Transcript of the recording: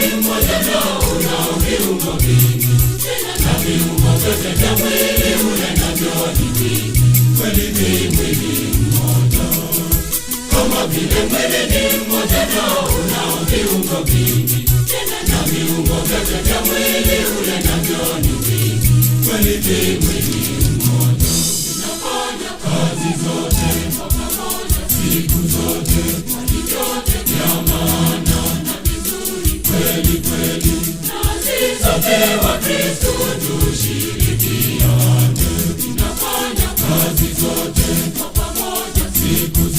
ni mmoja na una viungo vingi, na viungo vyote vya mwili unenavyo ni vingi. Kweli ni mwili mmoja. Kama vile mwili ni mmoja na una viungo vingi, na viungo vyote vya mwili unenavyo ni vingi. Kweli ni mwili mmoja. Vinafanya kazi zote kwa pamoja siku zote, kwani vyote vya maana na vizuri. Kweli kweli, nasi sote wa Kristo tushirikiane. Vinafanya kazi zote kwa pamoja siku zote.